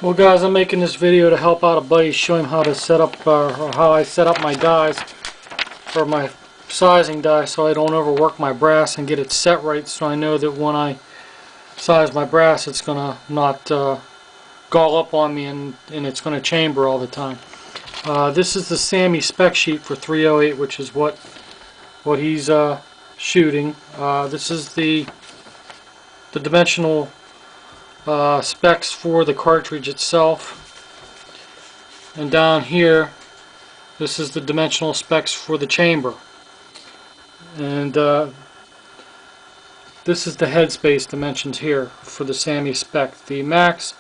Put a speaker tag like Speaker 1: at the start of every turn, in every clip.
Speaker 1: Well guys, I'm making this video to help out a buddy, show him how to set up or how I set up my dies for my sizing die so I don't overwork my brass and get it set right, so I know that when I size my brass it's gonna not gall up on me and it's gonna chamber all the time. This is the Sammy spec sheet for 308, which is what he's shooting. This is the dimensional specs for the cartridge itself, and down here this is the dimensional specs for the chamber, and this is the headspace dimensions here for the Sammy spec. The max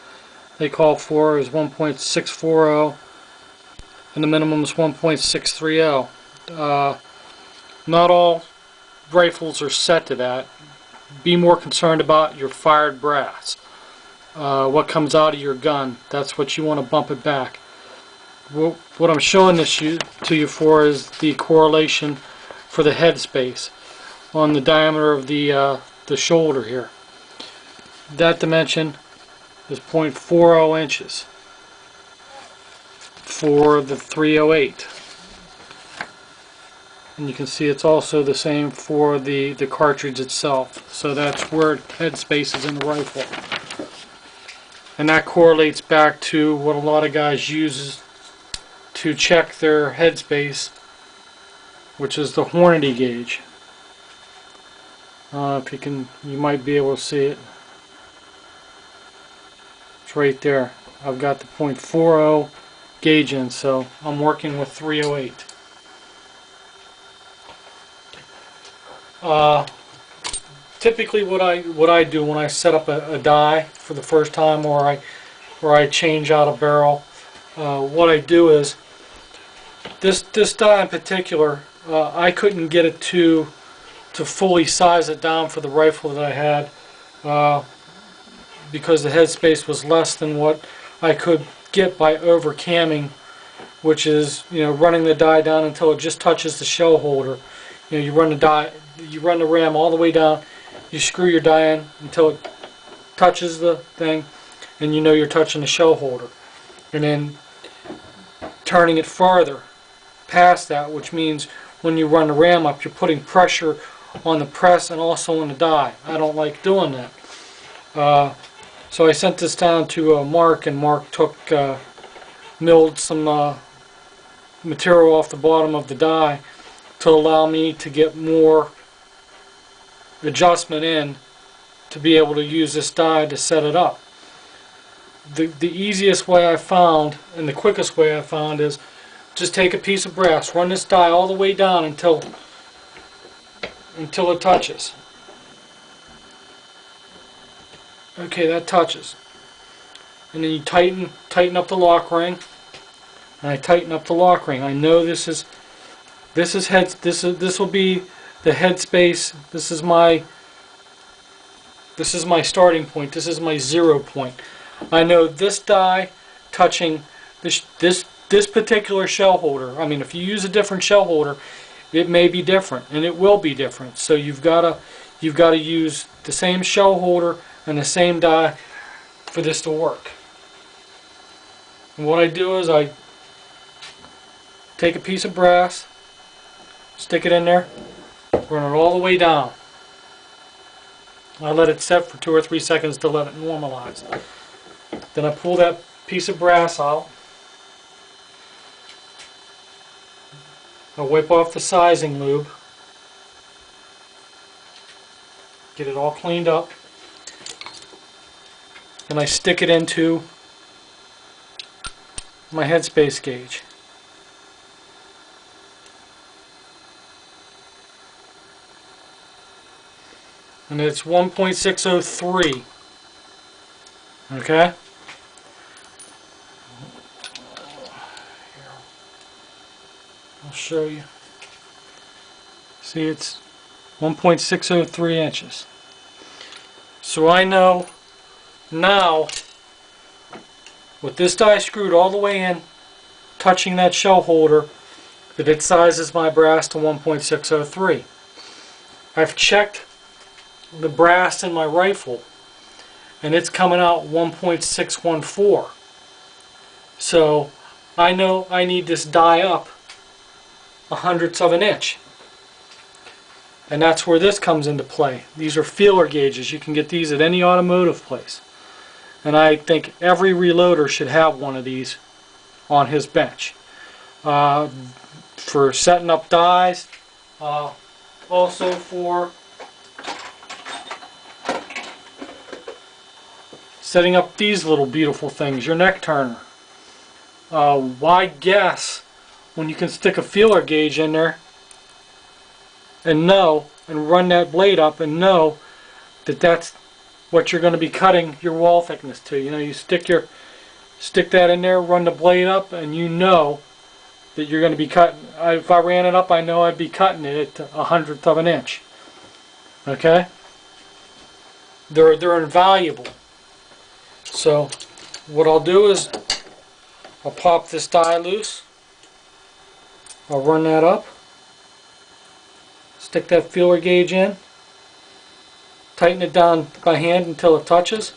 Speaker 1: they call for is 1.640 and the minimum is 1.630. Not all rifles are set to that. Be more concerned about your fired brass. What comes out of your gun, that's what you want to bump it back. What I'm showing this to you for is the correlation for the headspace on the diameter of the shoulder here. That dimension is 0.40 inches for the 308, and you can see it's also the same for the cartridge itself. So that's where headspace is in the rifle. And that correlates back to what a lot of guys use to check their headspace, which is the Hornady gauge. If you might be able to see it. It's right there. I've got the 0.40 gauge in, so I'm working with 308. Typically what I do when I set up a die for the first time, or I change out a barrel, what I do is this die in particular, I couldn't get it to fully size it down for the rifle that I had, because the headspace was less than what I could get by over camming, which is, running the die down until it just touches the shell holder. You run the ram all the way down. You screw your die in until it touches the thing, and you're touching the shell holder. And then turning it farther past that, which means when you run the ram up, you're putting pressure on the press and also on the die. I don't like doing that. So I sent this down to Mark, and Mark milled some material off the bottom of the die to allow me to get more adjustment in to be able to use this die to set it up. The easiest way I found, and the quickest way I found, is just take a piece of brass, run this die all the way down until it touches. Okay, that touches. And then you tighten up the lock ring. And I tighten up the lock ring. I know this will be the headspace. This is my starting point. This is my 0 point. I know this die touching this particular shell holder. I mean, if you use a different shell holder, it may be different, and it will be different. So you've got to use the same shell holder and the same die for this to work. And what I do is I take a piece of brass, stick it in there, run it all the way down. I let it set for 2 or 3 seconds to let it normalize. Then I pull that piece of brass out. I wipe off the sizing lube. Get it all cleaned up. Then I stick it into my headspace gauge. And it's 1.603. Okay? I'll show you. See, it's 1.603 inches. So I know now, with this die screwed all the way in, touching that shell holder, that it sizes my brass to 1.603. I've checked the brass in my rifle, and it's coming out 1.614. So I know I need this die up 1/100 of an inch. And that's where this comes into play. These are feeler gauges. You can get these at any automotive place. And I think every reloader should have one of these on his bench. For setting up dies, also for setting up these little beautiful things, your neck turner. Why guess when you can stick a feeler gauge in there and know, and run that blade up and know that that's what you're going to be cutting your wall thickness to. You know, you stick that in there, run the blade up, and you know that you're going to be cutting. If I ran it up, I know I'd be cutting it at 1/100 of an inch. Okay? They're invaluable. So what I'll do is I'll pop this die loose. I'll run that up. Stick that feeler gauge in. Tighten it down by hand until it touches.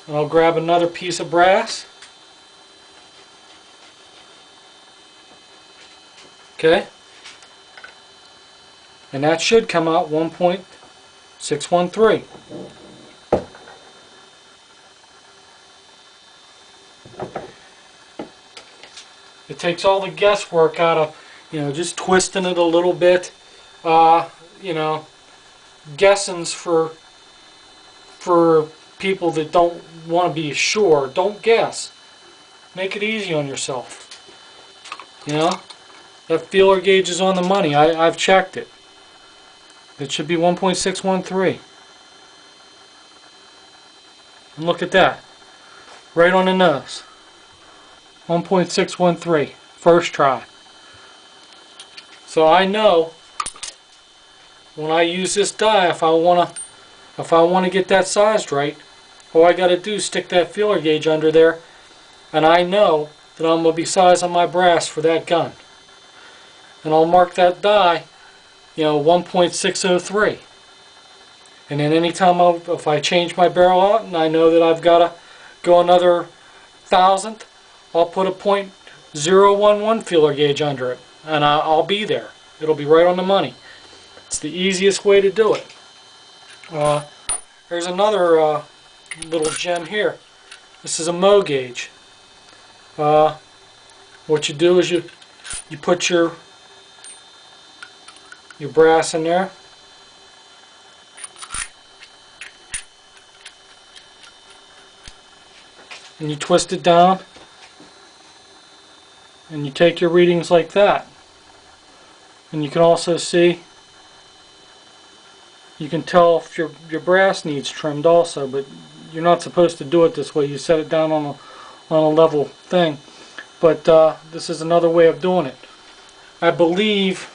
Speaker 1: And I'll grab another piece of brass. Okay? And that should come out 1.613. It takes all the guesswork out of, just twisting it a little bit. Guessings for people that don't want to be sure. Don't guess. Make it easy on yourself. That feeler gauge is on the money. I've checked it. It should be 1.613. And look at that. Right on the nose. 1.613. First try. So I know when I use this die, if I want to get that sized right, all I got to do is stick that feeler gauge under there, and I know that I'm going to be sizing my brass for that gun. And I'll mark that die, 1.603. And then anytime if I change my barrel out and I know that I've got to go another thousandth, I'll put a .011 feeler gauge under it, and I'll be there. It'll be right on the money. It's the easiest way to do it. There's another little gem here. This is a MOV gauge. What you do is you put your brass in there. And you twist it down. And you take your readings like that. And you can also see, you can tell if your brass needs trimmed also, but you're not supposed to do it this way. You set it down on a level thing. But this is another way of doing it. I believe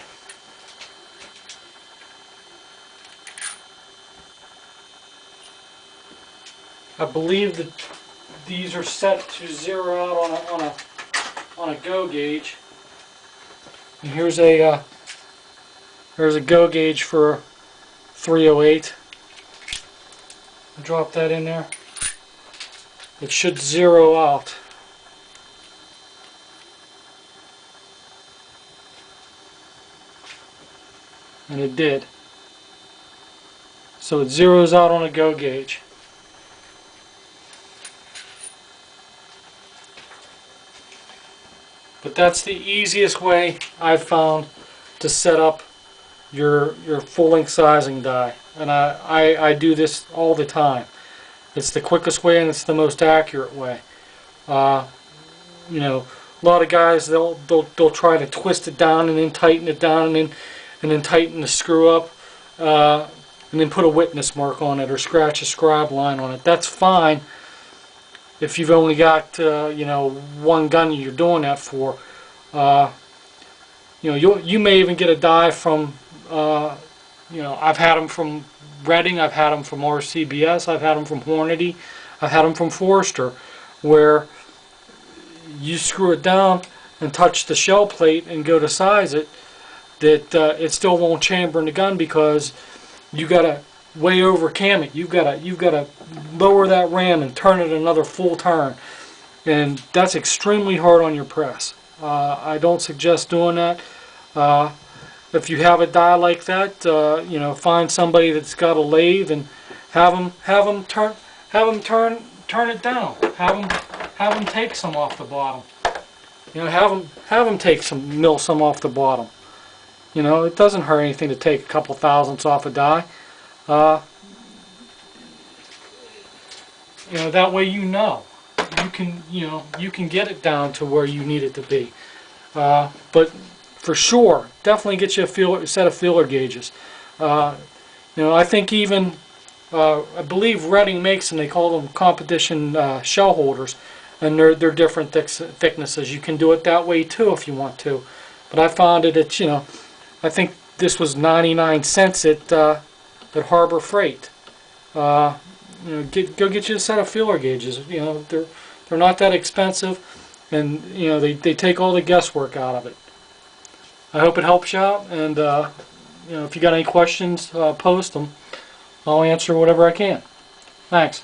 Speaker 1: that these are set to zero out on a go gauge. And here's a go gauge for 308. Drop that in there. It should zero out. And it did. So it zeroes out on a go gauge. But that's the easiest way I've found to set up your full length sizing die. And I do this all the time. It's the quickest way and it's the most accurate way. A lot of guys they'll try to twist it down and then tighten it down and then tighten the screw up and then put a witness mark on it or scratch a scribe line on it. That's fine if you've only got one gun you're doing that for. You may even get a die from I've had them from Redding, I've had them from RCBS, I've had them from Hornady, I've had them from Forster, where you screw it down and touch the shell plate and go to size it, that it still won't chamber in the gun because you gotta way over cam it. You've got to lower that ram and turn it another full turn, and that's extremely hard on your press. I don't suggest doing that. If you have a die like that, you know, find somebody that's got a lathe and have them turn it down. Have them take some off the bottom. You know, have them take mill some off the bottom. You know, it doesn't hurt anything to take a couple thousandths off a die. You know, that way you can get it down to where you need it to be. But for sure, definitely get you a set of feeler gauges. You know, I think even I believe Redding makes them. They call them competition shell holders, and they're different thicknesses. You can do it that way too if you want to. But I found it at, you know, I think this was 99 cents at Harbor Freight. You know, go get you a set of feeler gauges. You know, they're not that expensive, and you know they take all the guesswork out of it. I hope it helps you out, and you know, if you got any questions, post them. I'll answer whatever I can. Thanks.